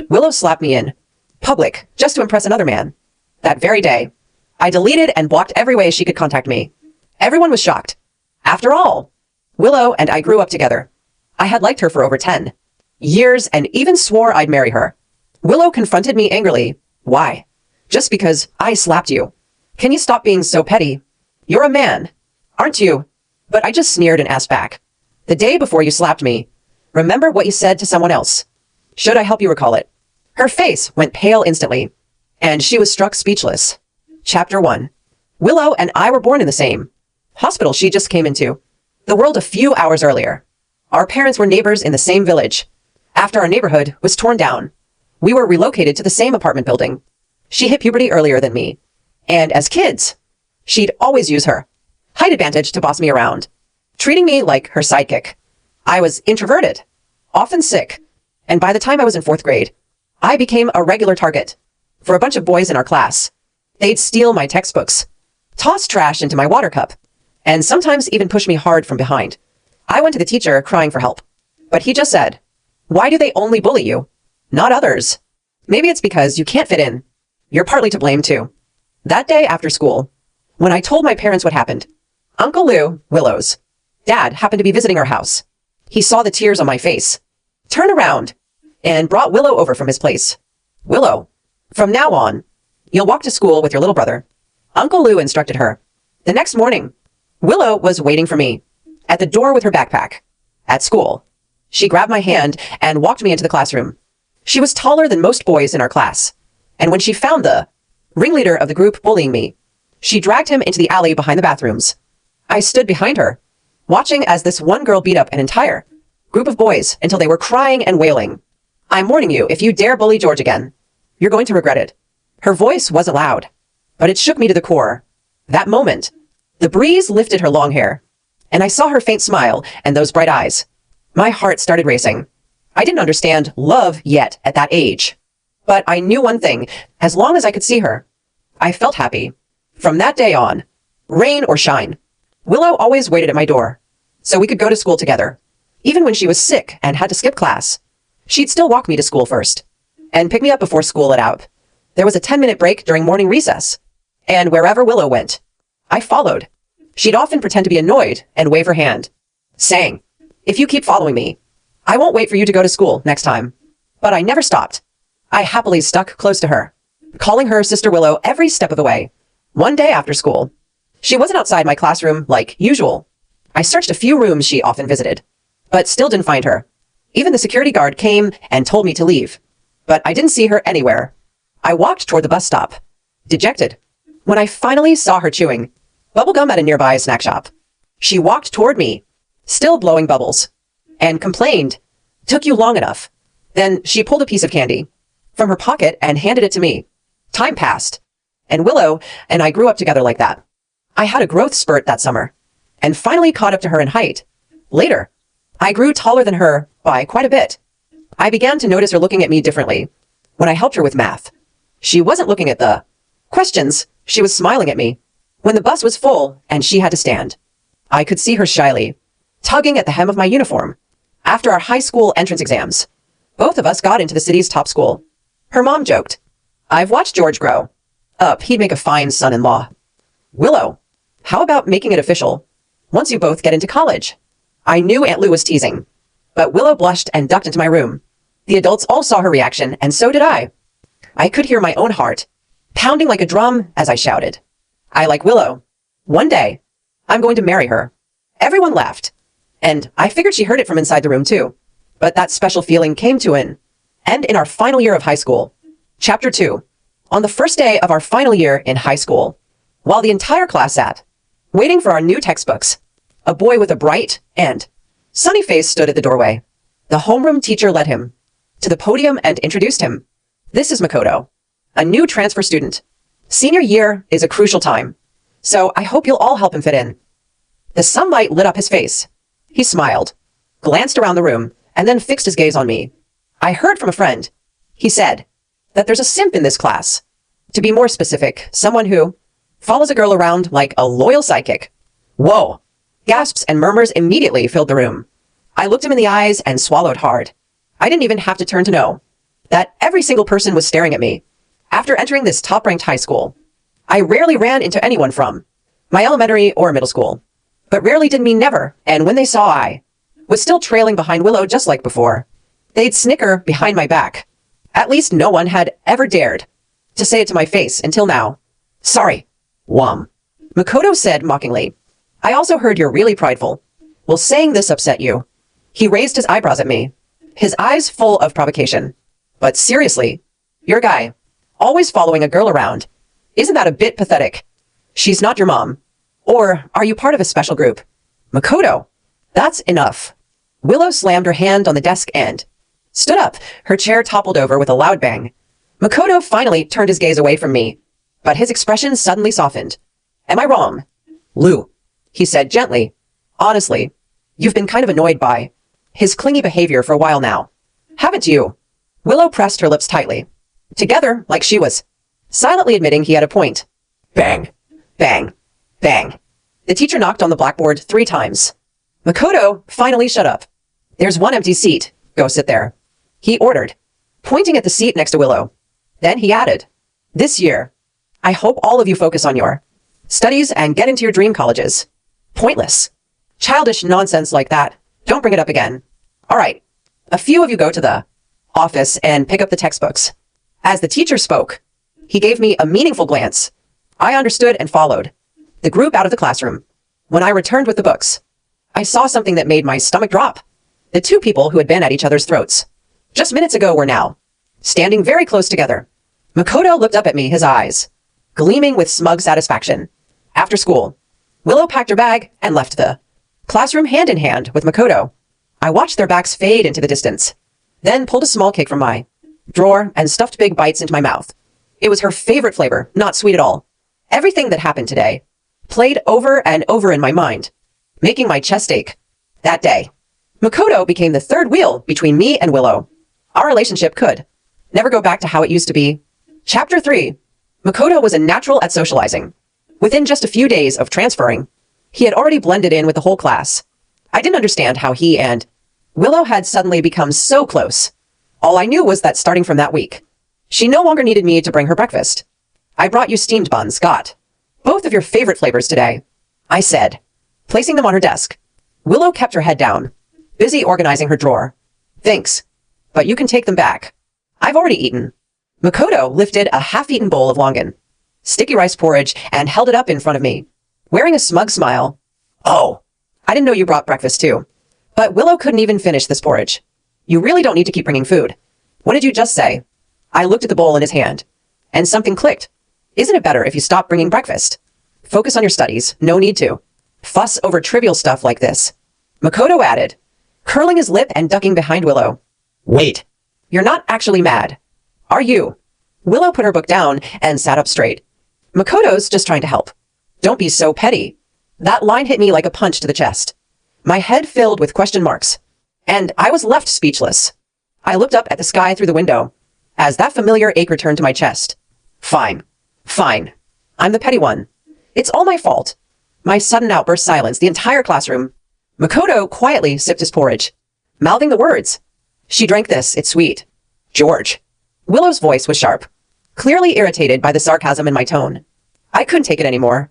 Willow slapped me in public just to impress another man. That very day, I deleted and blocked every way she could contact me. Everyone was shocked. After all, Willow and I grew up together. I had liked her for over 10 years and even swore I'd marry her. Willow confronted me angrily. Why? Just because I slapped you. Can you stop being so petty? You're a man, aren't you? But I just sneered and asked back. The day before you slapped me, remember what you said to someone else? Should I help you recall it? Her face went pale instantly, and she was struck speechless. Chapter 1. Willow and I were born in the same hospital she just came into the world a few hours earlier. Our parents were neighbors in the same village. After our neighborhood was torn down, we were relocated to the same apartment building. She hit puberty earlier than me, and as kids, she'd always use her height advantage to boss me around, treating me like her sidekick. I was introverted, often sick, and by the time I was in 4th grade, I became a regular target for a bunch of boys in our class. They'd steal my textbooks, toss trash into my water cup, and sometimes even push me hard from behind. I went to the teacher crying for help, but he just said, "Why do they only bully you, not others? Maybe it's because you can't fit in. You're partly to blame too." That day after school, when I told my parents what happened, Uncle Lou, Willow's dad, happened to be visiting our house. He saw the tears on my face, turned around, and brought Willow over from his place. "Willow, from now on, you'll walk to school with your little brother," Uncle Lou instructed her. The next morning, Willow was waiting for me at the door with her backpack. At school, she grabbed my hand and walked me into the classroom. She was taller than most boys in our class, and when she found the ringleader of the group bullying me, she dragged him into the alley behind the bathrooms. I stood behind her, watching as this one girl beat up an entire group of boys until they were crying and wailing. "I'm warning you, if you dare bully George again, you're going to regret it." Her voice wasn't loud, but it shook me to the core. That moment, the breeze lifted her long hair, and I saw her faint smile and those bright eyes. My heart started racing. I didn't understand love yet at that age, but I knew one thing: as long as I could see her, I felt happy. From that day on, rain or shine, Willow always waited at my door, so we could go to school together. Even when she was sick and had to skip class, she'd still walk me to school first, and pick me up before school let out. There was a 10-minute break during morning recess, and wherever Willow went, I followed. She'd often pretend to be annoyed and wave her hand, saying, "If you keep following me, I won't wait for you to go to school next time." But I never stopped. I happily stuck close to her, calling her Sister Willow every step of the way. One day after school, she wasn't outside my classroom like usual. I searched a few rooms she often visited, but still didn't find her. Even the security guard came and told me to leave, but I didn't see her anywhere. I walked toward the bus stop, dejected, when I finally saw her chewing bubblegum at a nearby snack shop. She walked toward me, still blowing bubbles, and complained, "Took you long enough." Then she pulled a piece of candy from her pocket and handed it to me. Time passed, and Willow and I grew up together like that. I had a growth spurt that summer, and finally caught up to her in height. Later, I grew taller than her by quite a bit. I began to notice her looking at me differently when I helped her with math. She wasn't looking at the questions, she was smiling at me. When the bus was full and she had to stand, I could see her shyly tugging at the hem of my uniform. After our high school entrance exams, both of us got into the city's top school. Her mom joked, "I've watched George grow up. He'd make a fine son-in-law." "Willow, how about making it official once you both get into college?" I knew Aunt Lou was teasing, but Willow blushed and ducked into my room. The adults all saw her reaction, and so did I. I could hear my own heart pounding like a drum as I shouted, "I like Willow. One day, I'm going to marry her." Everyone laughed, and I figured she heard it from inside the room too. But that special feeling came to an end in our final year of high school. Chapter 2. On the first day of our final year in high school, while the entire class sat, waiting for our new textbooks, a boy with a bright and sunny face stood at the doorway. The homeroom teacher led him to the podium and introduced him. "This is Makoto, a new transfer student. Senior year is a crucial time, so I hope you'll all help him fit in." The sunlight lit up his face. He smiled, glanced around the room, and then fixed his gaze on me. "I heard from a friend," he said, "that there's a simp in this class. To be more specific, someone who follows a girl around like a loyal sidekick." Whoa! Gasps and murmurs immediately filled the room. I looked him in the eyes and swallowed hard. I didn't even have to turn to know. that every single person was staring at me. After entering this top-ranked high school, I rarely ran into anyone from my elementary or middle school. But rarely did mean never, and when they saw I was still trailing behind Willow just like before, they'd snicker behind my back. At least no one had ever dared to say it to my face until now. Sorry. Wham. Makoto said mockingly. I also heard you're really prideful. Will saying this upset you? He raised his eyebrows at me, his eyes full of provocation. But seriously, you're a guy, always following a girl around. Isn't that a bit pathetic? She's not your mom. Or are you part of a special group? Makoto, that's enough. Willow slammed her hand on the desk and stood up. Her chair toppled over with a loud bang. Makoto finally turned his gaze away from me, but his expression suddenly softened. Am I wrong? Lou, he said gently. Honestly, you've been kind of annoyed by his clingy behavior for a while now. Haven't you? Willow pressed her lips tightly, together like she was silently admitting he had a point. Bang, bang, bang. The teacher knocked on the blackboard 3 times. Makoto finally shut up. There's one empty seat. Go sit there, he ordered, pointing at the seat next to Willow. Then he added, this year, I hope all of you focus on your studies and get into your dream colleges. Pointless. Childish nonsense like that. Don't bring it up again. All right. A few of you go to the office and pick up the textbooks. As the teacher spoke, he gave me a meaningful glance. I understood and followed the group out of the classroom. When I returned with the books, I saw something that made my stomach drop. The 2 people who had been at each other's throats just minutes ago were now standing very close together. Makoto looked up at me, his eyes gleaming with smug satisfaction. After school, Willow packed her bag and left the classroom hand in hand with Makoto. I watched their backs fade into the distance, then pulled a small cake from my drawer and stuffed big bites into my mouth. It was her favorite flavor, not sweet at all. Everything that happened today played over and over in my mind, making my chest ache. That day, Makoto became the third wheel between me and Willow. Our relationship could never go back to how it used to be. Chapter 3. Makoto was a natural at socializing. Within just a few days of transferring, he had already blended in with the whole class. I didn't understand how he and Willow had suddenly become so close. All I knew was that starting from that week, she no longer needed me to bring her breakfast. I brought you steamed buns, got both of your favorite flavors today, I said, placing them on her desk. Willow kept her head down, busy organizing her drawer. Thanks, but you can take them back. I've already eaten. Makoto lifted a half-eaten bowl of longan, sticky rice porridge, and held it up in front of me, wearing a smug smile. Oh, I didn't know you brought breakfast too. But Willow couldn't even finish this porridge. You really don't need to keep bringing food. What did you just say? I looked at the bowl in his hand, and something clicked. Isn't it better if you stop bringing breakfast? Focus on your studies. No need to fuss over trivial stuff like this. Makoto added, curling his lip and ducking behind Willow. Wait. You're not actually mad, are you? Willow put her book down and sat up straight. Makoto's just trying to help. Don't be so petty. That line hit me like a punch to the chest. My head filled with question marks, and I was left speechless. I looked up at the sky through the window as that familiar ache returned to my chest. Fine. Fine. I'm the petty one. It's all my fault. My sudden outburst silenced the entire classroom. Makoto quietly sipped his porridge, mouthing the words. She drank this, it's sweet. George. Willow's voice was sharp, clearly irritated by the sarcasm in my tone. I couldn't take it anymore.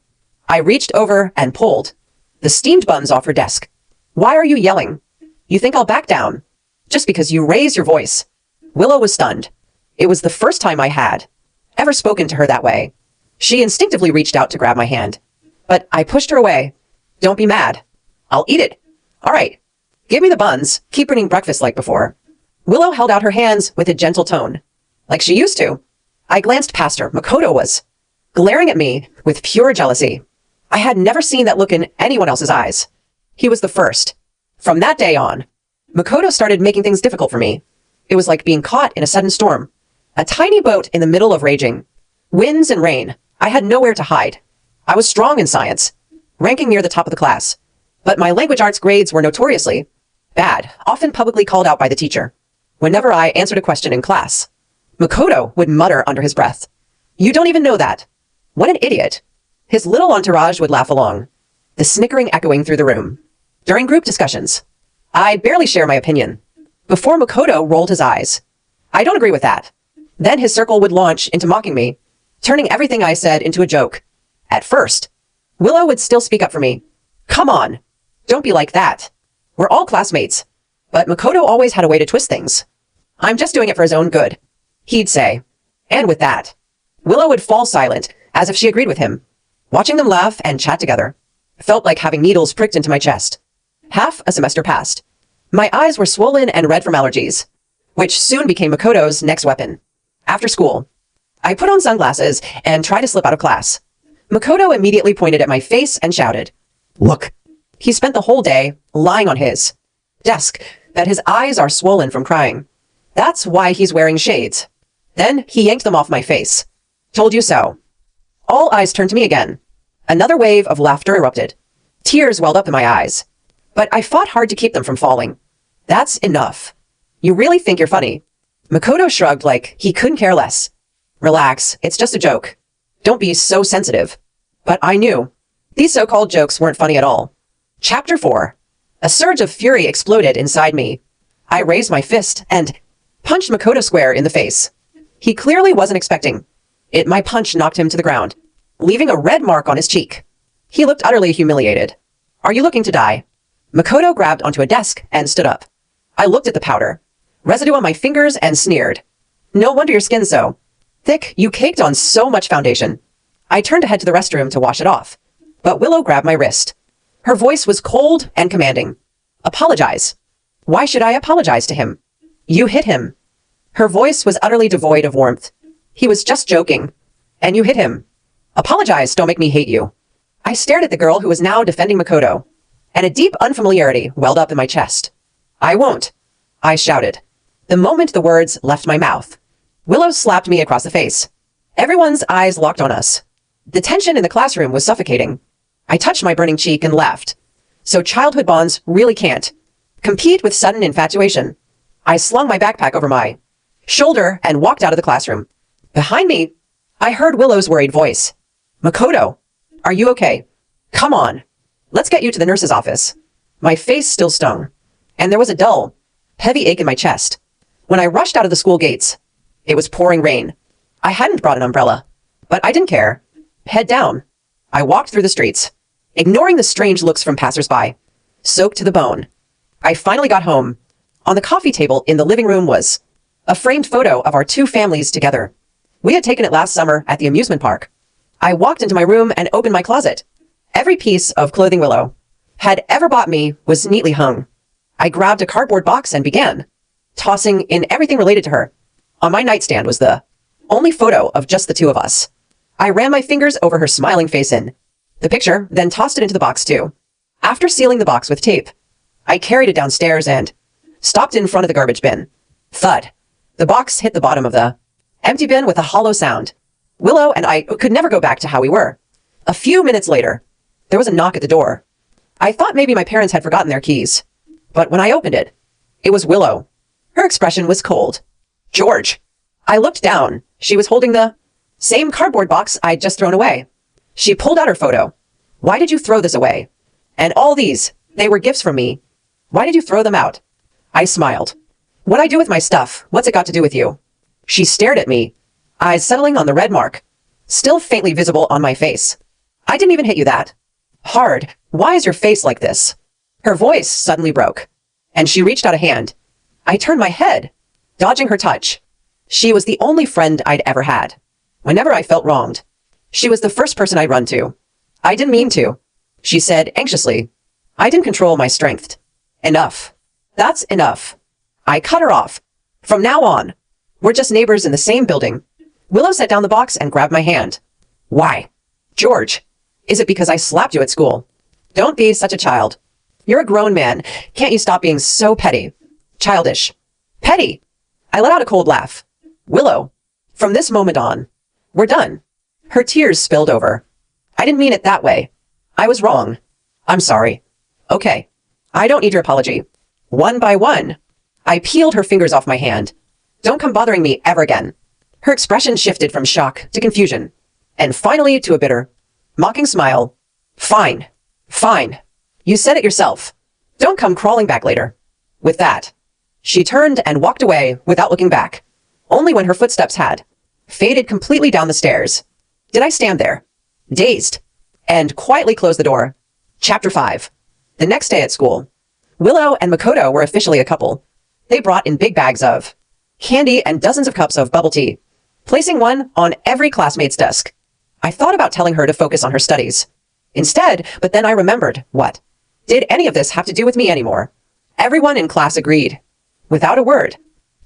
I reached over and pulled the steamed buns off her desk. Why are you yelling? You think I'll back down? Just because you raise your voice. Willow was stunned. It was the first time I had ever spoken to her that way. She instinctively reached out to grab my hand, but I pushed her away. Don't be mad. I'll eat it. All right. Give me the buns. Keep bringing breakfast like before. Willow held out her hands with a gentle tone, like she used to. I glanced past her. Makoto was glaring at me with pure jealousy. I had never seen that look in anyone else's eyes. He was the first. From that day on, Makoto started making things difficult for me. It was like being caught in a sudden storm. A tiny boat in the middle of raging winds and rain. I had nowhere to hide. I was strong in science, ranking near the top of the class. But my language arts grades were notoriously bad, often publicly called out by the teacher. Whenever I answered a question in class, Makoto would mutter under his breath, "You don't even know that. What an idiot." His little entourage would laugh along, the snickering echoing through the room. During group discussions, I'd barely share my opinion before Makoto rolled his eyes. I don't agree with that. Then his circle would launch into mocking me, turning everything I said into a joke. At first, Willow would still speak up for me. Come on, don't be like that. We're all classmates. But Makoto always had a way to twist things. I'm just doing it for his own good, he'd say. And with that, Willow would fall silent, as if she agreed with him. Watching them laugh and chat together felt like having needles pricked into my chest. Half a semester passed. My eyes were swollen and red from allergies, which soon became Makoto's next weapon. After school, I put on sunglasses and tried to slip out of class. Makoto immediately pointed at my face and shouted, "Look." He spent the whole day lying on his desk that his eyes are swollen from crying. That's why he's wearing shades. Then he yanked them off my face. Told you so. All eyes turned to me again. Another wave of laughter erupted. Tears welled up in my eyes. But I fought hard to keep them from falling. That's enough. You really think you're funny? Makoto shrugged like he couldn't care less. Relax, it's just a joke. Don't be so sensitive. But I knew. These so-called jokes weren't funny at all. Chapter 4. A surge of fury exploded inside me. I raised my fist and punched Makoto square in the face. He clearly wasn't expecting it. My punch knocked him to the ground, leaving a red mark on his cheek. He looked utterly humiliated. Are you looking to die? Makoto grabbed onto a desk and stood up. I looked at the powder, residue on my fingers, and sneered. No wonder your skin's so thick, you caked on so much foundation. I turned to head to the restroom to wash it off, but Willow grabbed my wrist. Her voice was cold and commanding. Apologize. Why should I apologize to him? You hit him. Her voice was utterly devoid of warmth. He was just joking. And you hit him. Apologize, don't make me hate you. I stared at the girl who was now defending Makoto, and a deep unfamiliarity welled up in my chest. I won't, I shouted. The moment the words left my mouth, Willow slapped me across the face. Everyone's eyes locked on us. The tension in the classroom was suffocating. I touched my burning cheek and laughed. So childhood bonds really can't compete with sudden infatuation. I slung my backpack over my shoulder and walked out of the classroom. Behind me, I heard Willow's worried voice. Makoto, are you okay? Come on. Let's get you to the nurse's office. My face still stung, and there was a dull, heavy ache in my chest. When I rushed out of the school gates, it was pouring rain. I hadn't brought an umbrella, but I didn't care. Head down. I walked through the streets, ignoring the strange looks from passersby, soaked to the bone. I finally got home. On the coffee table in the living room was a framed photo of our two families together. We had taken it last summer at the amusement park. I walked into my room and opened my closet. Every piece of clothing Willow had ever bought me was neatly hung. I grabbed a cardboard box and began tossing in everything related to her. On my nightstand was the only photo of just the two of us. I ran my fingers over her smiling face in the picture, then tossed it into the box too. After sealing the box with tape, I carried it downstairs and stopped in front of the garbage bin. Thud. The box hit the bottom of the empty bin with a hollow sound. Willow and I could never go back to how we were. A few minutes later, there was a knock at the door. I thought maybe my parents had forgotten their keys. But when I opened it, it was Willow. Her expression was cold. George. I looked down. She was holding the same cardboard box I'd just thrown away. She pulled out her photo. Why did you throw this away? And all these, they were gifts from me. Why did you throw them out? I smiled. What I do with my stuff, what's it got to do with you? She stared at me, eyes settling on the red mark, still faintly visible on my face. I didn't even hit you that hard. Why is your face like this? Her voice suddenly broke, and she reached out a hand. I turned my head, dodging her touch. She was the only friend I'd ever had. Whenever I felt wronged, she was the first person I'd run to. I didn't mean to, she said anxiously. I didn't control my strength. Enough. That's enough. I cut her off. From now on, we're just neighbors in the same building. Willow set down the box and grabbed my hand. Why? George, is it because I slapped you at school? Don't be such a child. You're a grown man. Can't you stop being so petty? Childish. Petty. I let out a cold laugh. Willow, from this moment on, we're done. Her tears spilled over. I didn't mean it that way. I was wrong. I'm sorry. Okay. I don't need your apology. One by one, I peeled her fingers off my hand. Don't come bothering me ever again. Her expression shifted from shock to confusion, and finally to a bitter, mocking smile. Fine. Fine. You said it yourself. Don't come crawling back later. With that, she turned and walked away without looking back. Only when her footsteps had faded completely down the stairs did I stand there, dazed, and quietly close the door. Chapter 5. The next day at school, Willow and Makoto were officially a couple. They brought in big bags of candy and dozens of cups of bubble tea, placing one on every classmate's desk. I thought about telling her to focus on her studies instead, but then I remembered, what did any of this have to do with me anymore? Everyone in class agreed, without a word,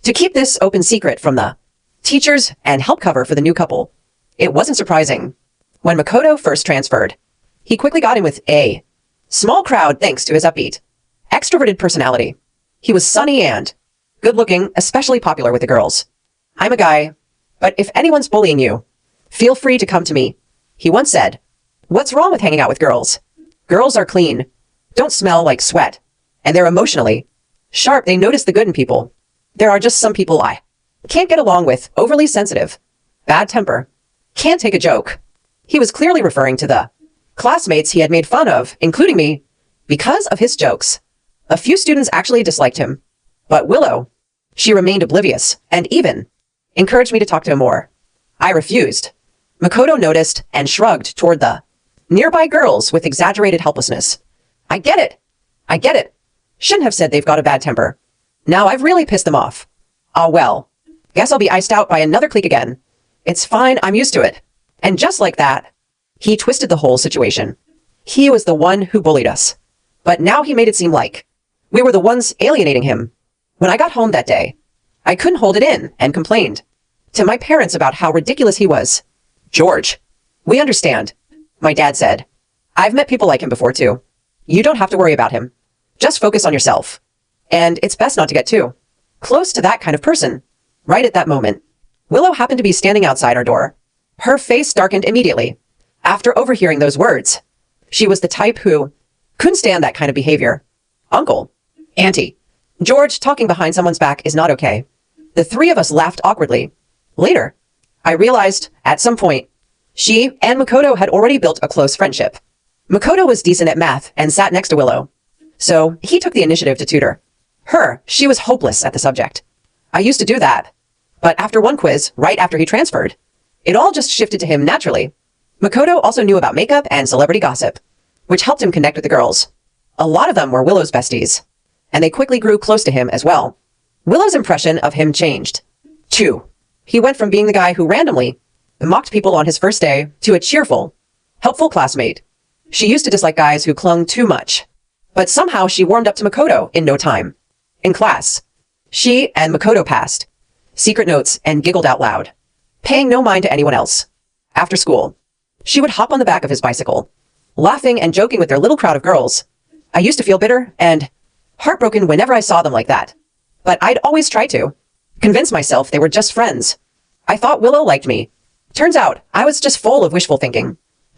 to keep this open secret from the teachers and help cover for the new couple. It wasn't surprising. When Makoto first transferred, he quickly got in with a small crowd thanks to his upbeat, extroverted personality. He was sunny and good-looking, especially popular with the girls. I'm a guy, but if anyone's bullying you, feel free to come to me, he once said. What's wrong with hanging out with girls? Girls are clean, don't smell like sweat, and they're emotionally sharp. They notice the good in people. There are just some people I can't get along with, overly sensitive, bad temper, can't take a joke. He was clearly referring to the classmates he had made fun of, including me, because of his jokes. A few students actually disliked him, but Willow, she remained oblivious and even encouraged me to talk to him more. I refused. Makoto noticed and shrugged toward the nearby girls with exaggerated helplessness. I get it. I get it. Shouldn't have said they've got a bad temper. Now I've really pissed them off. Ah, well. Guess I'll be iced out by another clique again. It's fine, I'm used to it. And just like that, he twisted the whole situation. He was the one who bullied us. But now he made it seem like we were the ones alienating him. When I got home that day, I couldn't hold it in and complained to my parents about how ridiculous he was. George, we understand, my dad said. I've met people like him before too. You don't have to worry about him. Just focus on yourself. And it's best not to get too close to that kind of person. Right at that moment, Willow happened to be standing outside our door. Her face darkened immediately after overhearing those words. She was the type who couldn't stand that kind of behavior. Uncle, Auntie, George talking behind someone's back is not okay. The three of us laughed awkwardly. Later, I realized at some point, she and Makoto had already built a close friendship. Makoto was decent at math and sat next to Willow, so he took the initiative to tutor her. She was hopeless at the subject. I used to do that, but after one quiz, right after he transferred, it all just shifted to him naturally. Makoto also knew about makeup and celebrity gossip, which helped him connect with the girls. A lot of them were Willow's besties, and they quickly grew close to him as well. Willow's impression of him changed, too. He went from being the guy who randomly mocked people on his first day to a cheerful, helpful classmate. She used to dislike guys who clung too much, but somehow she warmed up to Makoto in no time. In class, she and Makoto passed secret notes and giggled out loud, paying no mind to anyone else. After school, she would hop on the back of his bicycle, laughing and joking with their little crowd of girls. I used to feel bitter and heartbroken whenever I saw them like that, but I'd always try to convince myself they were just friends. I thought Willow liked me. Turns out I was just full of wishful thinking.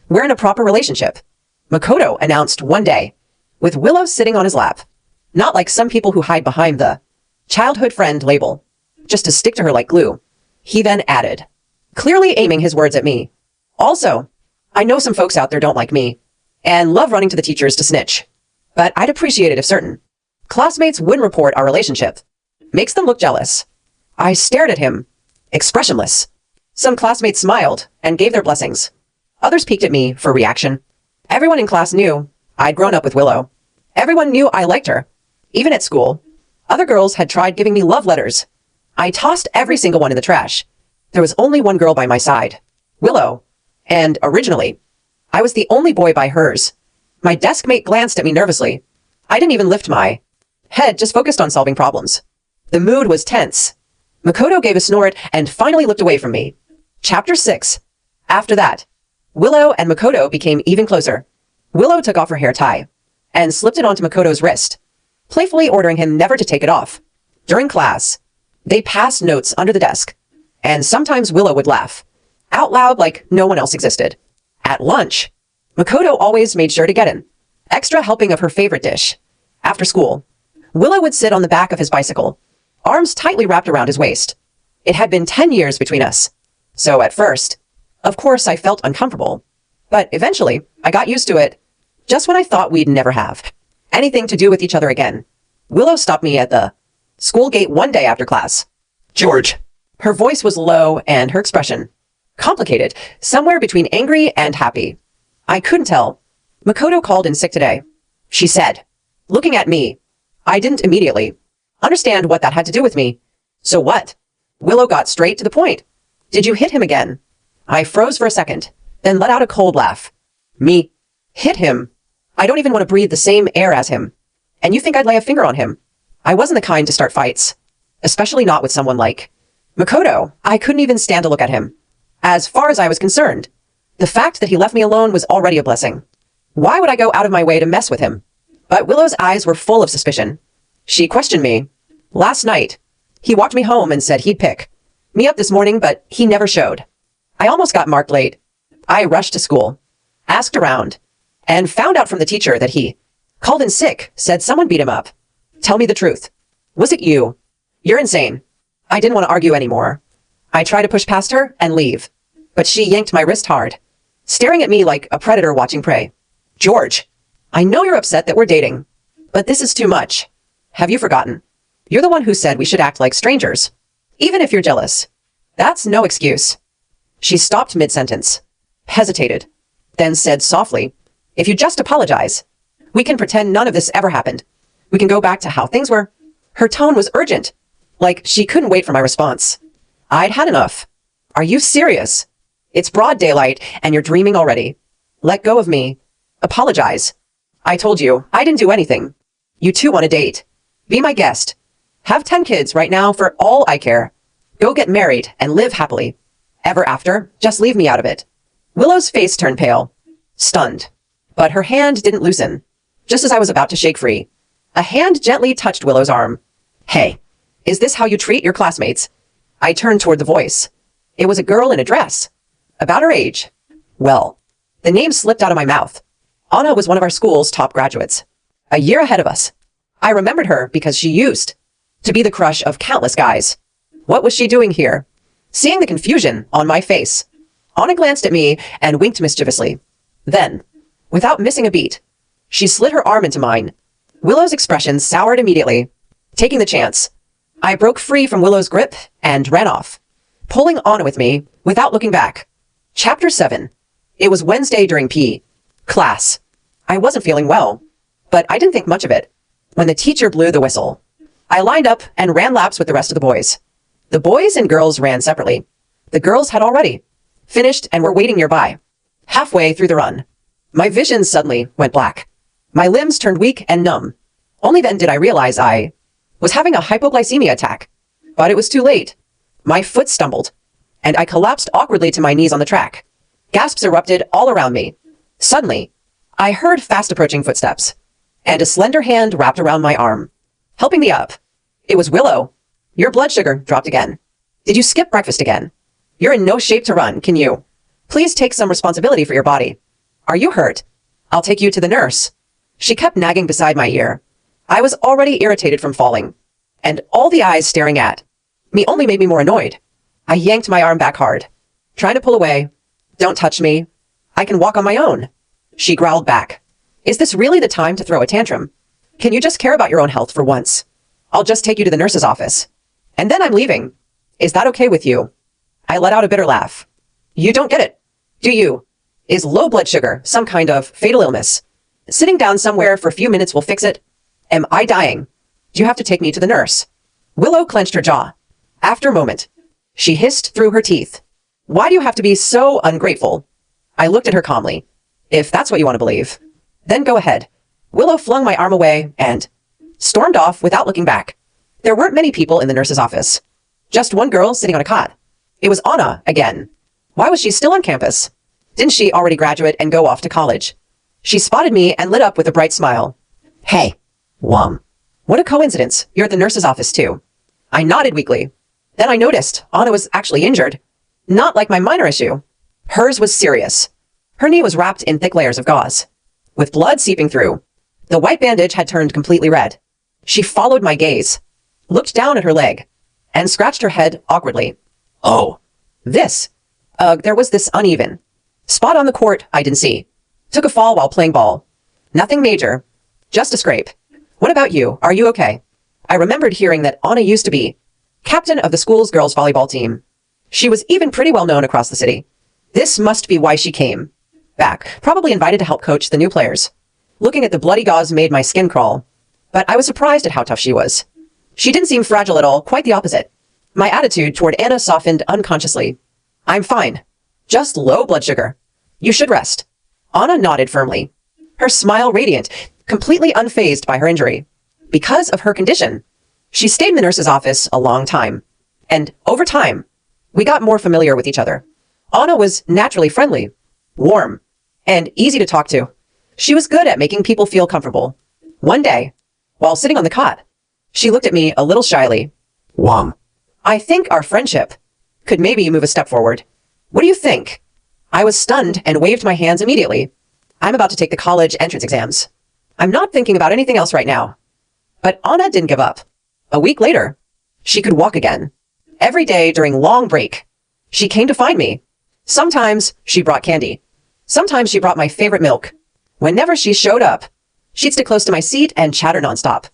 We're in a proper relationship, Makoto announced one day, with Willow sitting on his lap. Not like some people who hide behind the childhood friend label, just to stick to her like glue. He then added, clearly aiming his words at me. Also, I know some folks out there don't like me and love running to the teachers to snitch, but I'd appreciate it if certain classmates wouldn't report our relationship. Makes them look jealous. I stared at him, expressionless. Some classmates smiled and gave their blessings. Others peeked at me for reaction. Everyone in class knew I'd grown up with Willow. Everyone knew I liked her. Even at school, other girls had tried giving me love letters. I tossed every single one in the trash. There was only one girl by my side, Willow, and originally, I was the only boy by hers. My desk mate glanced at me nervously. I didn't even lift my head, just focused on solving problems. The mood was tense. Makoto gave a snort and finally looked away from me. Chapter 6. After that, Willow and Makoto became even closer. Willow took off her hair tie and slipped it onto Makoto's wrist, playfully ordering him never to take it off. During class, they passed notes under the desk, and sometimes Willow would laugh out loud like no one else existed. At lunch, Makoto always made sure to get an extra helping of her favorite dish. After school, Willow would sit on the back of his bicycle, arms tightly wrapped around his waist. It had been 10 years between us, so at first, of course, I felt uncomfortable. But eventually, I got used to it. Just when I thought we'd never have anything to do with each other again, Willow stopped me at the school gate one day after class. George, Her voice was low and her expression complicated, somewhere between angry and happy. I couldn't tell. Makoto called in sick today, she said, looking at me. I didn't immediately understand what that had to do with me. So what? Willow got straight to the point. Did you hit him again? I froze for a second, then let out a cold laugh. Me? Hit him? I don't even want to breathe the same air as him. And you think I'd lay a finger on him? I wasn't the kind to start fights, especially not with someone like Makoto. I couldn't even stand to look at him. As far as I was concerned, the fact that he left me alone was already a blessing. Why would I go out of my way to mess with him? But Willow's eyes were full of suspicion. She questioned me. Last night, he walked me home and said he'd pick me up this morning, but he never showed. I almost got marked late. I rushed to school, asked around, and found out from the teacher that he called in sick, said someone beat him up. Tell me the truth. Was it you? You're insane. I didn't want to argue anymore. I tried to push past her and leave, but she yanked my wrist hard, staring at me like a predator watching prey. George, I know you're upset that we're dating, but this is too much. Have you forgotten? You're the one who said we should act like strangers, even if you're jealous. That's no excuse. She stopped mid-sentence, hesitated, then said softly, if you just apologize, we can pretend none of this ever happened. We can go back to how things were. Her tone was urgent, like she couldn't wait for my response. I'd had enough. Are you serious? It's broad daylight and you're dreaming already. Let go of me. Apologize. I told you, I didn't do anything. You two want a date. Be my guest. Have 10 kids right now for all I care. Go get married and live happily. Ever after, just leave me out of it. Willow's face turned pale, stunned, but her hand didn't loosen. Just as I was about to shake free, a hand gently touched Willow's arm. Hey, is this how you treat your classmates? I turned toward the voice. It was a girl in a dress, about her age. Well, the name slipped out of my mouth. Anna was one of our school's top graduates, a year ahead of us. I remembered her because she used to be the crush of countless guys. What was she doing here? Seeing the confusion on my face, Anna glanced at me and winked mischievously. Then, without missing a beat, she slid her arm into mine. Willow's expression soured immediately. Taking the chance, I broke free from Willow's grip and ran off, pulling Anna with me without looking back. Chapter 7. It was Wednesday during PE class. I wasn't feeling well, but I didn't think much of it. When the teacher blew the whistle, I lined up and ran laps with the rest of the boys. The boys and girls ran separately. The girls had already finished and were waiting nearby. Halfway through the run, my vision suddenly went black. My limbs turned weak and numb. Only then did I realize I was having a hypoglycemia attack. But it was too late. My foot stumbled, and I collapsed awkwardly to my knees on the track. Gasps erupted all around me. Suddenly, I heard fast approaching footsteps, and a slender hand wrapped around my arm, helping me up. It was Willow. Your blood sugar dropped again. Did you skip breakfast again? You're in no shape to run, can you? Please take some responsibility for your body. Are you hurt? I'll take you to the nurse. She kept nagging beside my ear. I was already irritated from falling, and all the eyes staring at me only made me more annoyed. I yanked my arm back hard, trying to pull away. Don't touch me. I can walk on my own. She growled back. Is this really the time to throw a tantrum? Can you just care about your own health for once? I'll just take you to the nurse's office, and then I'm leaving. Is that okay with you? I let out a bitter laugh. You don't get it, do you? Is low blood sugar some kind of fatal illness? Sitting down somewhere for a few minutes will fix it? Am I dying? Do you have to take me to the nurse? Willow clenched her jaw. After a moment, she hissed through her teeth. Why do you have to be so ungrateful? I looked at her calmly. If that's what you want to believe, then go ahead. Willow flung my arm away and stormed off without looking back. There weren't many people in the nurse's office. Just one girl sitting on a cot. It was Anna again. Why was she still on campus? Didn't she already graduate and go off to college? She spotted me and lit up with a bright smile. Hey, Wom. What a coincidence. You're at the nurse's office too. I nodded weakly. Then I noticed Anna was actually injured. Not like my minor issue. Hers was serious. Her knee was wrapped in thick layers of gauze, with blood seeping through. The white bandage had turned completely red. She followed my gaze, looked down at her leg, and scratched her head awkwardly. Oh, this. There was this uneven spot on the court I didn't see. Took a fall while playing ball. Nothing major. Just a scrape. What about you? Are you okay? I remembered hearing that Anna used to be captain of the school's girls' volleyball team. She was even pretty well known across the city. This must be why she came back, probably invited to help coach the new players. Looking at the bloody gauze made my skin crawl, but I was surprised at how tough she was. She didn't seem fragile at all, quite the opposite. My attitude toward Anna softened unconsciously. I'm fine. Just low blood sugar. You should rest. Anna nodded firmly, her smile radiant, completely unfazed by her injury. Because of her condition, she stayed in the nurse's office a long time. And over time, we got more familiar with each other. Anna was naturally friendly, warm, and easy to talk to. She was good at making people feel comfortable. One day, while sitting on the cot, she looked at me a little shyly. Wang. I think our friendship could maybe move a step forward. What do you think? I was stunned and waved my hands immediately. I'm about to take the college entrance exams. I'm not thinking about anything else right now. But Anna didn't give up. A week later, she could walk again. Every day during long break, she came to find me. Sometimes she brought candy. Sometimes she brought my favorite milk. Whenever she showed up, she'd stick close to my seat and chatter nonstop.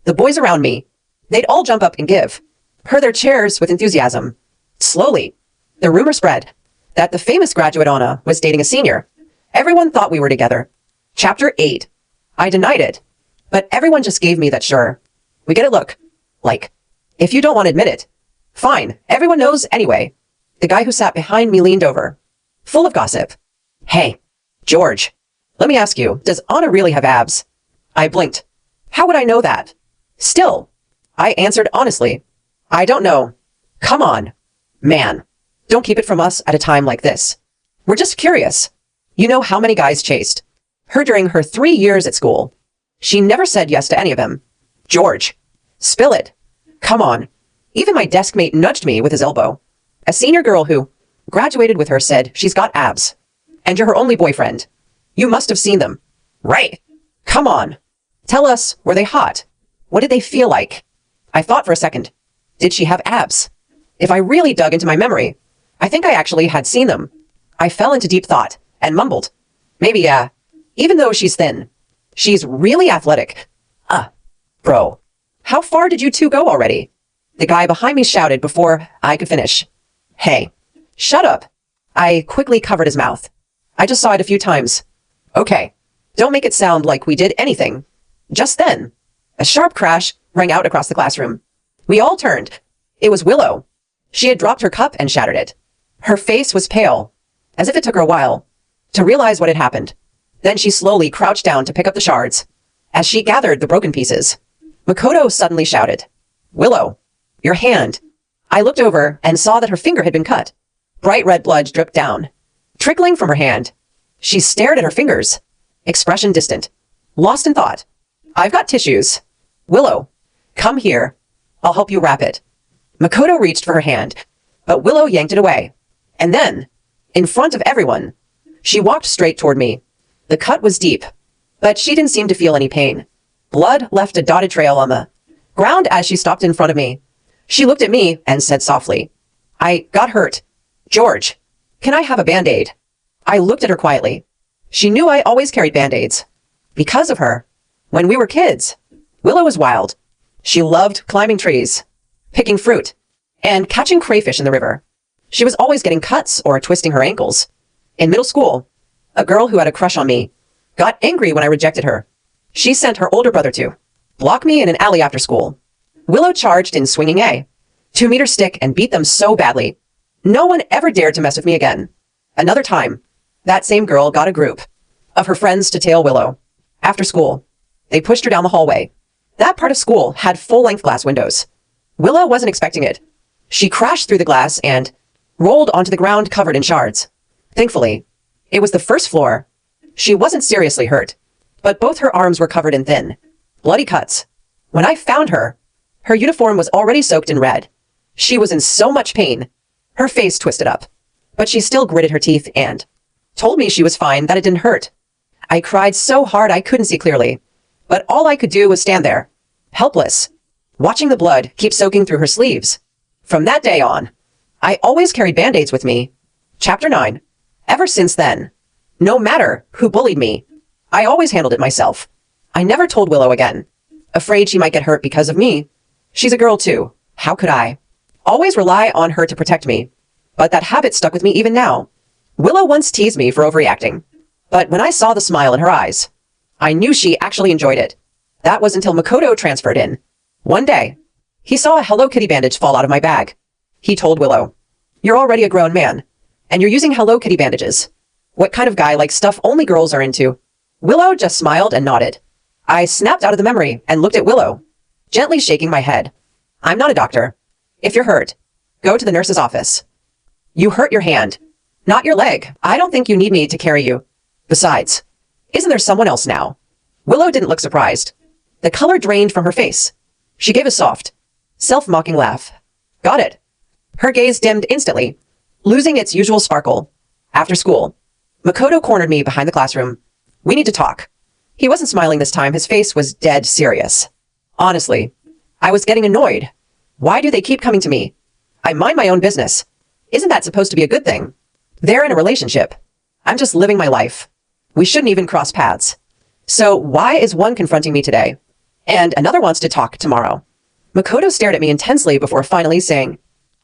The boys around me, they'd all jump up and give her their chairs with enthusiasm. Slowly, the rumor spread that the famous graduate Anna was dating a senior. Everyone thought we were together. Chapter 8. I denied it, but everyone just gave me that sure. We get a look. Like, if you don't want to admit it. Fine, everyone knows anyway. The guy who sat behind me leaned over, full of gossip. Hey, George, let me ask you, does Anna really have abs? I blinked. How would I know that? Still, I answered honestly. I don't know. Come on, man. Don't keep it from us at a time like this. We're just curious. You know how many guys chased her during her 3 years at school. She never said yes to any of them. George, spill it. Come on. Even my desk mate nudged me with his elbow. A senior girl who graduated with her said she's got abs. And you're her only boyfriend. You must have seen them. Right. Come on. Tell us, were they hot? What did they feel like? I thought for a second. Did she have abs? If I really dug into my memory, I think I actually had seen them. I fell into deep thought and mumbled. Maybe, yeah. Even though she's thin, she's really athletic. Bro, how far did you two go already? The guy behind me shouted before I could finish. Hey, shut up. I quickly covered his mouth. I just saw it a few times. Okay, don't make it sound like we did anything. Just then, a sharp crash rang out across the classroom. We all turned. It was Willow. She had dropped her cup and shattered it. Her face was pale, as if it took her a while to realize what had happened. Then she slowly crouched down to pick up the shards. As she gathered the broken pieces, Makoto suddenly shouted, Willow, your hand. I looked over and saw that her finger had been cut. Bright red blood dripped down, trickling from her hand. She stared at her fingers, expression distant, lost in thought. I've got tissues. Willow, come here. I'll help you wrap it. Makoto reached for her hand, but Willow yanked it away. And then, in front of everyone, she walked straight toward me. The cut was deep, but she didn't seem to feel any pain. Blood left a dotted trail on the ground as she stopped in front of me. She looked at me and said softly, I got hurt. George, can I have a Band-Aid? I looked at her quietly. She knew I always carried Band-Aids. Because of her. When we were kids, Willow was wild. She loved climbing trees, picking fruit, and catching crayfish in the river. She was always getting cuts or twisting her ankles. In middle school, a girl who had a crush on me got angry when I rejected her. She sent her older brother to block me in an alley after school. Willow charged in swinging a 2-meter stick and beat them so badly. No one ever dared to mess with me again. Another time, that same girl got a group of her friends to tail Willow. After school, they pushed her down the hallway. That part of school had full-length glass windows. Willow wasn't expecting it. She crashed through the glass and rolled onto the ground covered in shards. Thankfully, it was the first floor. She wasn't seriously hurt, but both her arms were covered in thin, bloody cuts. When I found her, her uniform was already soaked in red. She was in so much pain. Her face twisted up, but she still gritted her teeth and told me she was fine, that it didn't hurt. I cried so hard I couldn't see clearly, but all I could do was stand there, helpless, watching the blood keep soaking through her sleeves. From that day on, I always carried Band-Aids with me. Chapter 9. Ever since then, no matter who bullied me, I always handled it myself. I never told Willow again, afraid she might get hurt because of me. She's a girl too. How could I? always rely on her to protect me. But that habit stuck with me even now. Willow once teased me for overreacting. But when I saw the smile in her eyes, I knew she actually enjoyed it. That was until Makoto transferred in. One day, he saw a Hello Kitty bandage fall out of my bag. He told Willow, "You're already a grown man, and you're using Hello Kitty bandages. What kind of guy likes stuff only girls are into?" Willow just smiled and nodded. I snapped out of the memory and looked at Willow, gently shaking my head. "I'm not a doctor. If you're hurt, go to the nurse's office." "You hurt your hand, not your leg. I don't think you need me to carry you. Besides, isn't there someone else now?" Willow didn't look surprised. The color drained from her face. She gave a soft, self-mocking laugh. "Got it." Her gaze dimmed instantly, losing its usual sparkle. After school, Makoto cornered me behind the classroom. "We need to talk." He wasn't smiling this time. His face was dead serious. Honestly, I was getting annoyed. Why do they keep coming to me? I mind my own business. Isn't that supposed to be a good thing? They're in a relationship. I'm just living my life. We shouldn't even cross paths. So why is one confronting me today? And another wants to talk tomorrow. Makoto stared at me intensely before finally saying,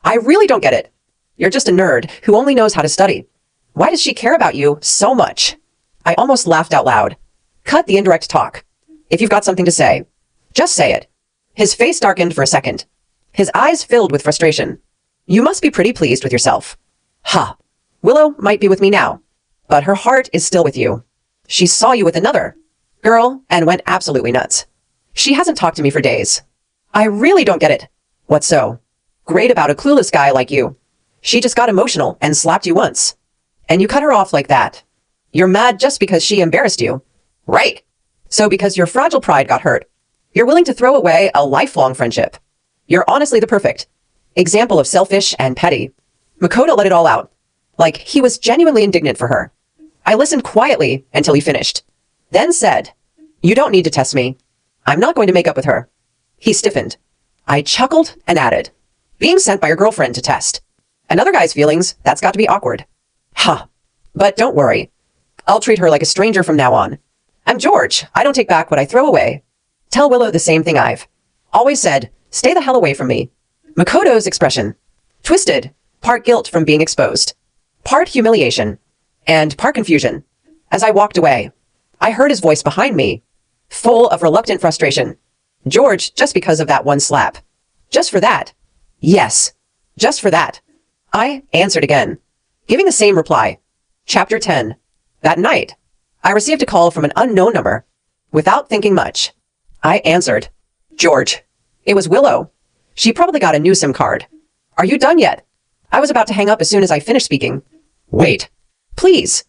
"I really don't get it. You're just a nerd who only knows how to study. Why does she care about you so much?" I almost laughed out loud. Cut the indirect talk. If you've got something to say, just say it. His face darkened for a second. His eyes filled with frustration. "You must be pretty pleased with yourself." "Ha. Willow might be with me now, but her heart is still with you. She saw you with another girl and went absolutely nuts. She hasn't talked to me for days. I really don't get it." "What so? Great about a clueless guy like you. She just got emotional and slapped you once. And you cut her off like that. You're mad just because she embarrassed you." "Right. So because your fragile pride got hurt, you're willing to throw away a lifelong friendship. You're honestly the perfect example of selfish and petty." Makoto let it all out, like he was genuinely indignant for her. I listened quietly until he finished, then said, "You don't need to test me. I'm not going to make up with her." He stiffened. I chuckled and added, "Being sent by your girlfriend to test another guy's feelings, that's got to be awkward." "Huh. But don't worry. I'll treat her like a stranger from now on. I'm George. I don't take back what I throw away. Tell Willow the same thing I've always said. Stay the hell away from me." Makoto's expression twisted, part guilt from being exposed, part humiliation, and part confusion. As I walked away, I heard his voice behind me, full of reluctant frustration. "George, just because of that one slap. Just for that." "Yes, just for that." I answered again, giving the same reply. Chapter 10. That night, I received a call from an unknown number. Without thinking much, I answered. "George." It was Willow. She probably got a new SIM card. "Are you done yet?" I was about to hang up as soon as I finished speaking. "Wait. Please.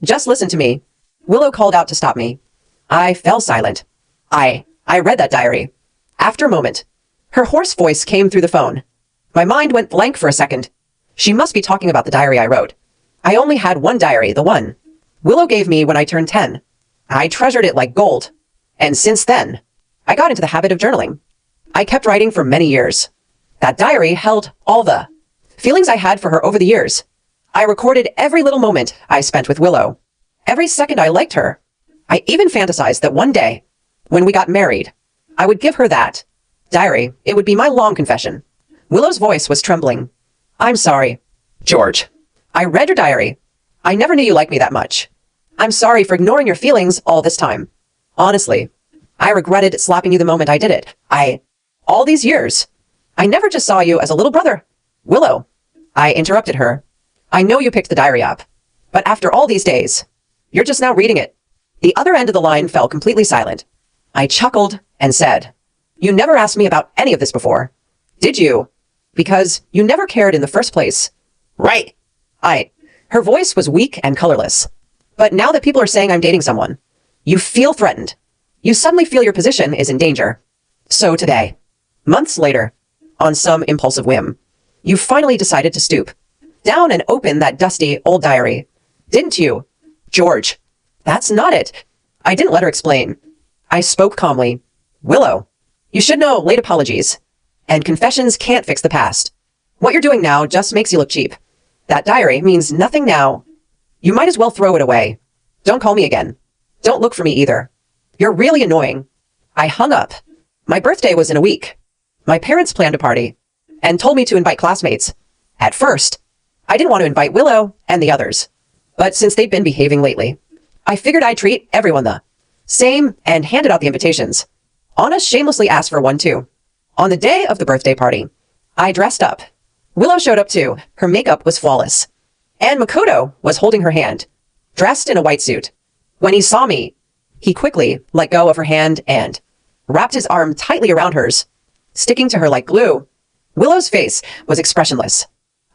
Just listen to me." Willow called out to stop me. I fell silent. I read that diary. After a moment, her hoarse voice came through the phone. My mind went blank for a second. She must be talking about the diary I wrote. I only had one diary, the one Willow gave me when I turned 10. I treasured it like gold. And since then, I got into the habit of journaling. I kept writing for many years. That diary held all the feelings I had for her over the years. I recorded every little moment I spent with Willow. Every second I liked her. I even fantasized that one day, when we got married, I would give her that diary. It would be my long confession. Willow's voice was trembling. "I'm sorry, George. I read your diary. I never knew you liked me that much. I'm sorry for ignoring your feelings all this time. Honestly, I regretted slapping you the moment I did it. All these years, I never just saw you as a little brother." "Willow," I interrupted her. "I know you picked the diary up, but after all these days, you're just now reading it." The other end of the line fell completely silent. I chuckled and said, "You never asked me about any of this before, did you? Because you never cared in the first place." "Right." Her voice was weak and colorless. "But now that people are saying I'm dating someone, you feel threatened. You suddenly feel your position is in danger. So today, months later, on some impulsive whim, you finally decided to stoop down and open that dusty old diary. Didn't you, George?" "That's not it." I didn't let her explain. I spoke calmly. "Willow, you should know late apologies and confessions can't fix the past. What you're doing now just makes you look cheap. That diary means nothing now. You might as well throw it away. Don't call me again. Don't look for me either. You're really annoying." I hung up. My birthday was in a week. My parents planned a party, and told me to invite classmates. At first, I didn't want to invite Willow and the others. But since they've been behaving lately, I figured I'd treat everyone the same and handed out the invitations. Anna shamelessly asked for one too. On the day of the birthday party, I dressed up. Willow showed up too. Her makeup was flawless. And Makoto was holding her hand, dressed in a white suit. When he saw me, he quickly let go of her hand and wrapped his arm tightly around hers, sticking to her like glue. Willow's face was expressionless.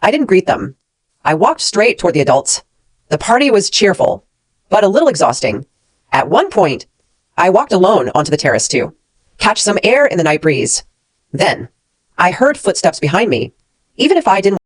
I didn't greet them. I walked straight toward the adults. The party was cheerful, but a little exhausting. At one point, I walked alone onto the terrace to catch some air in the night breeze. Then, I heard footsteps behind me. Even if I didn't